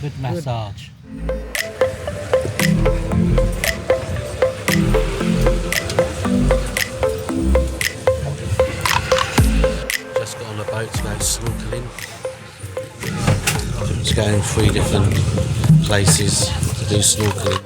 good massage. Just got on a boat to go snorkeling. It's going 3 different places to do snorkeling.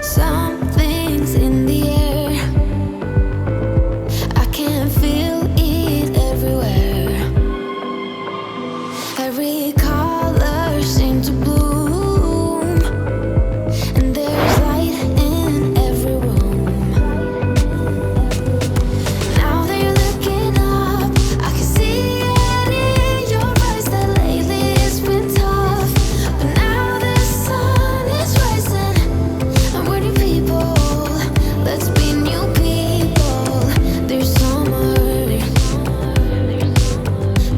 Something's in the air. I can feel it everywhere. Every color seems to bloom, and there's light in every room. Now that you're looking up, I can see it in your eyes that lately it's been tough. But now the sun is rising, and we're new people. Let's be new people. There's summer.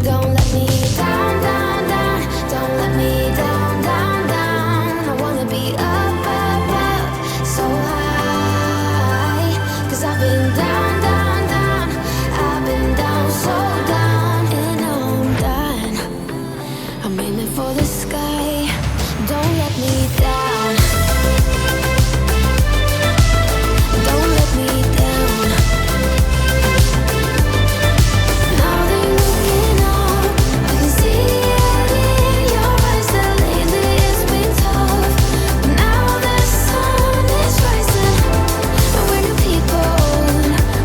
Don't let me down, down, down. Don't let me down, down, down. I wanna be up, up, up, so high. 'Cause I've been down, down, down. I've been down, so down. And now I'm done. I'm aiming for the sky. Don't let me down. Don't let me down. Now that you're looking up, I can see it in your eyes that lately it's been tough. But now the sun is rising, and we're new people.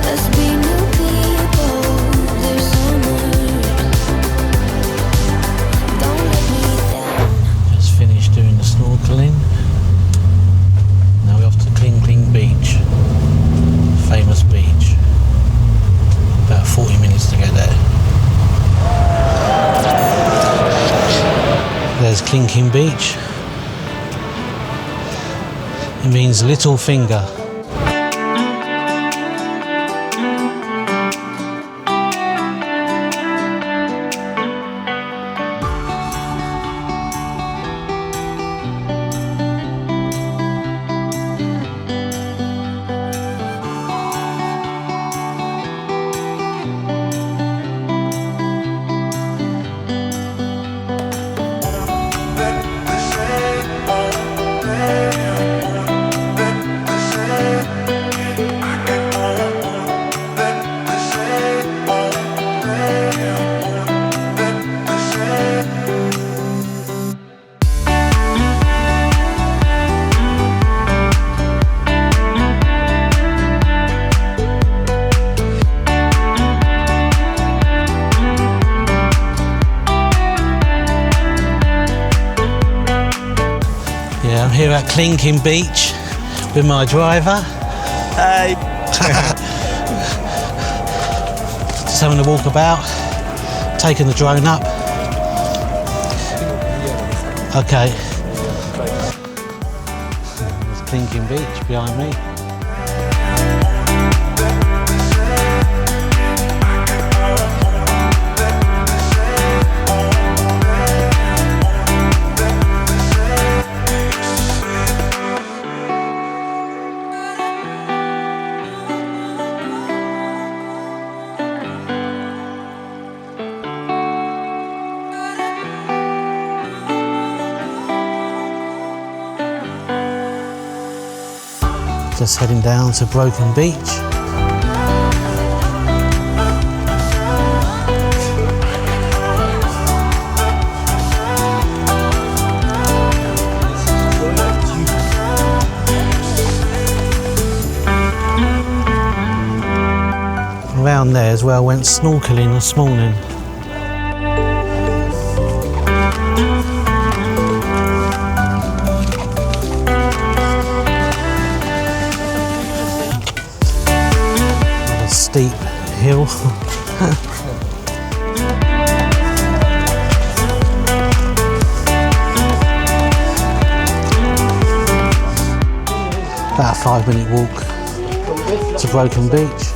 Let's be new people. There's summer. Don't let me down. Just finished doing the snorkeling. Now we're off to Kelingking Beach, famous beach. About 40 minutes to get there. There's Kelingking Beach. It means little finger. here at Kelingking Beach with my driver. Hi. Just having a walk about, taking the drone up. Okay. There's Kelingking Beach behind me. Just heading down to Broken Beach. Around there is where I went snorkeling this morning. Steep hill. About a 5-minute walk to Broken Beach.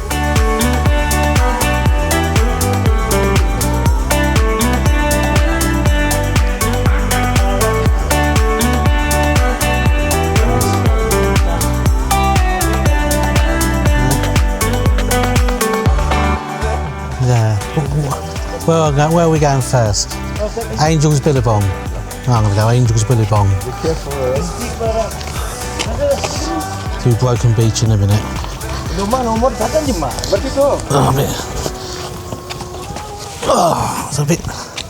Where are we going first? Angel's Billabong. Oh, I'm going to go Angel's Billabong. To Broken Beach in a minute. It's a bit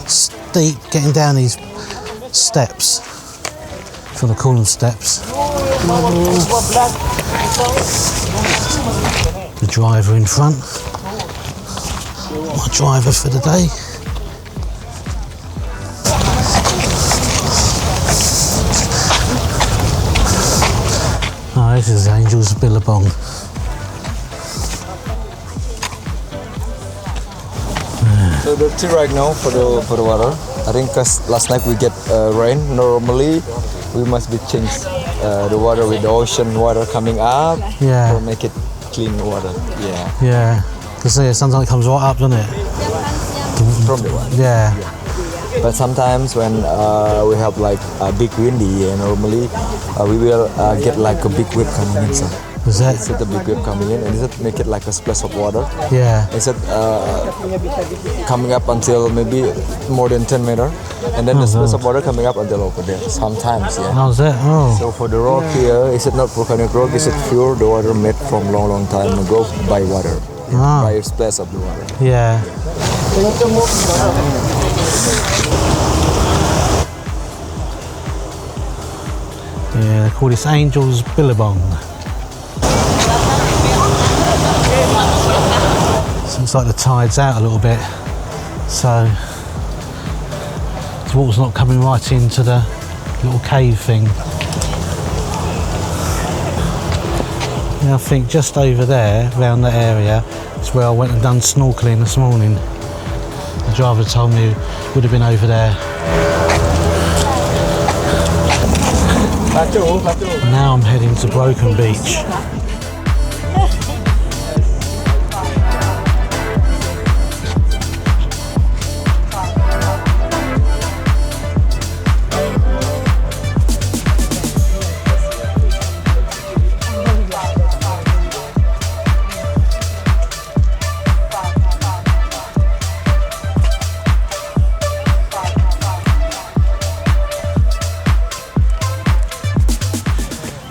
steep getting down these steps. If you want to call them steps. The driver in front. My driver for the day. Oh, this is Angel's Billabong. So the tea right now for the water. I think cause last night we get rain. Normally we must be changed the water with the ocean water coming up. Yeah. To make it clean water. Yeah. Yeah. Because sometimes it comes right up, doesn't it? From the water. Yeah. But sometimes when we have like a big windy, and normally we will get like a big wave coming inside. Is that? It's a big wave coming in, and it's make it like a splash of water. Yeah. It's coming up until maybe more than 10 meters, and then the splash of water coming up until over there. Sometimes, yeah. How's that? Oh. So for the rock here, is it not volcanic rock? Is it pure the water made from long time ago by water? Ah. By splash of the water. Yeah. Yeah, they call this Angel's Billabong. So it's like the tide's out a little bit, so the water's not coming right into the little cave thing. Yeah, I think just over there, around that area, is where I went and done snorkeling this morning. The driver told me it would have been over there. Now I'm heading to Broken Beach.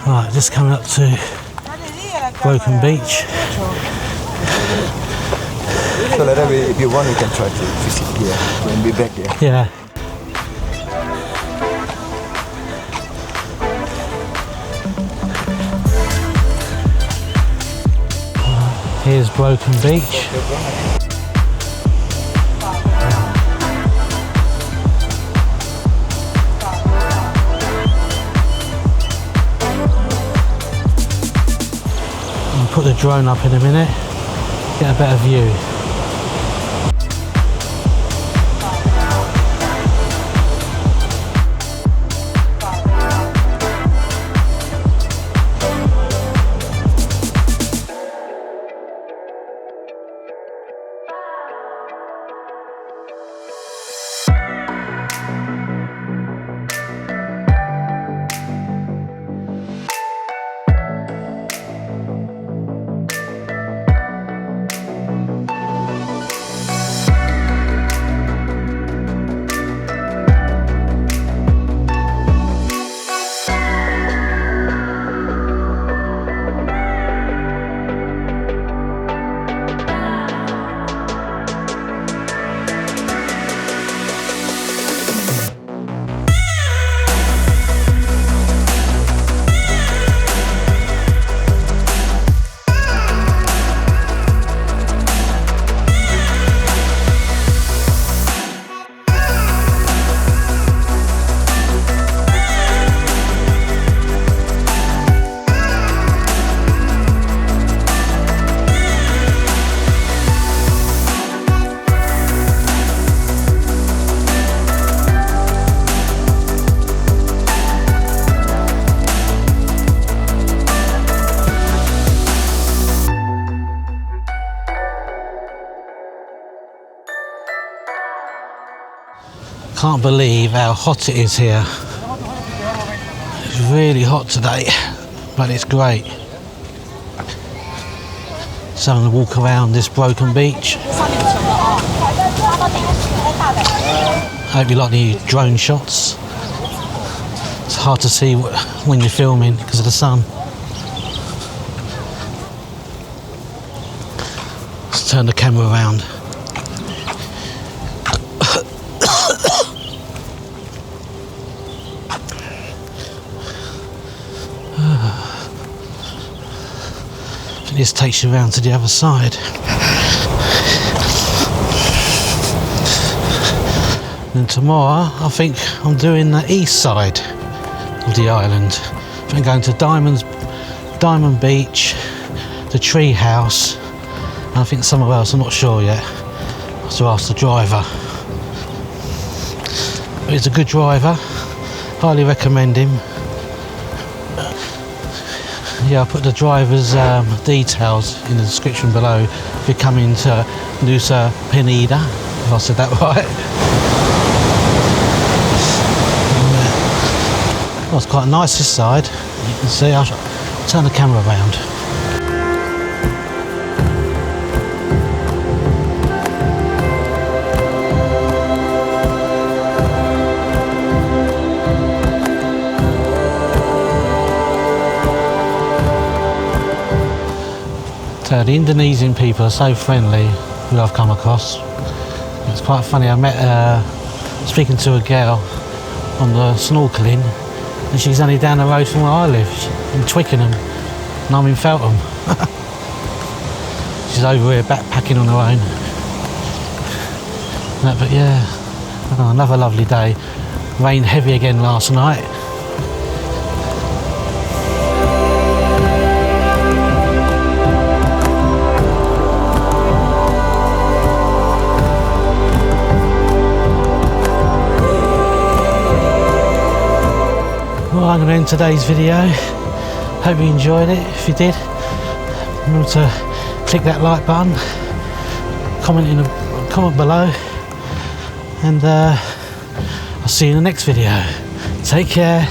Right, just coming up to Broken Beach. So later, if you want, we can try to visit here and be back here. Yeah. Here's Broken Beach. put the drone up in a minute, get a better view. Can't believe how hot it is here. It's really hot today, but it's great. So I'm going to walk around this broken beach. I hope you like the drone shots. It's hard to see when you're filming because of the sun. Let's turn the camera around. This takes you around to the other side. And tomorrow I think I'm doing the east side of the island. I'm going to Diamond Beach, the tree house, and I think somewhere else, I'm not sure yet. I have to ask the driver. But he's a good driver, highly recommend him. Yeah, I'll put the driver's details in the description below if you're coming to Nusa Penida, if I said that right. Well, it's quite nice this side. You can see, I'll turn the camera around. The Indonesian people are so friendly who I've come across. It's quite funny, I met speaking to a girl on the snorkeling, and she's only down the road from where I live. She's in Twickenham and I'm in Feltham. She's over here backpacking on her own. But yeah, another lovely day. Rained heavy again last night. Well, I'm going to end today's video. Hope you enjoyed it. If you did, remember to click that like button, comment below, and I'll see you in the next video. Take care.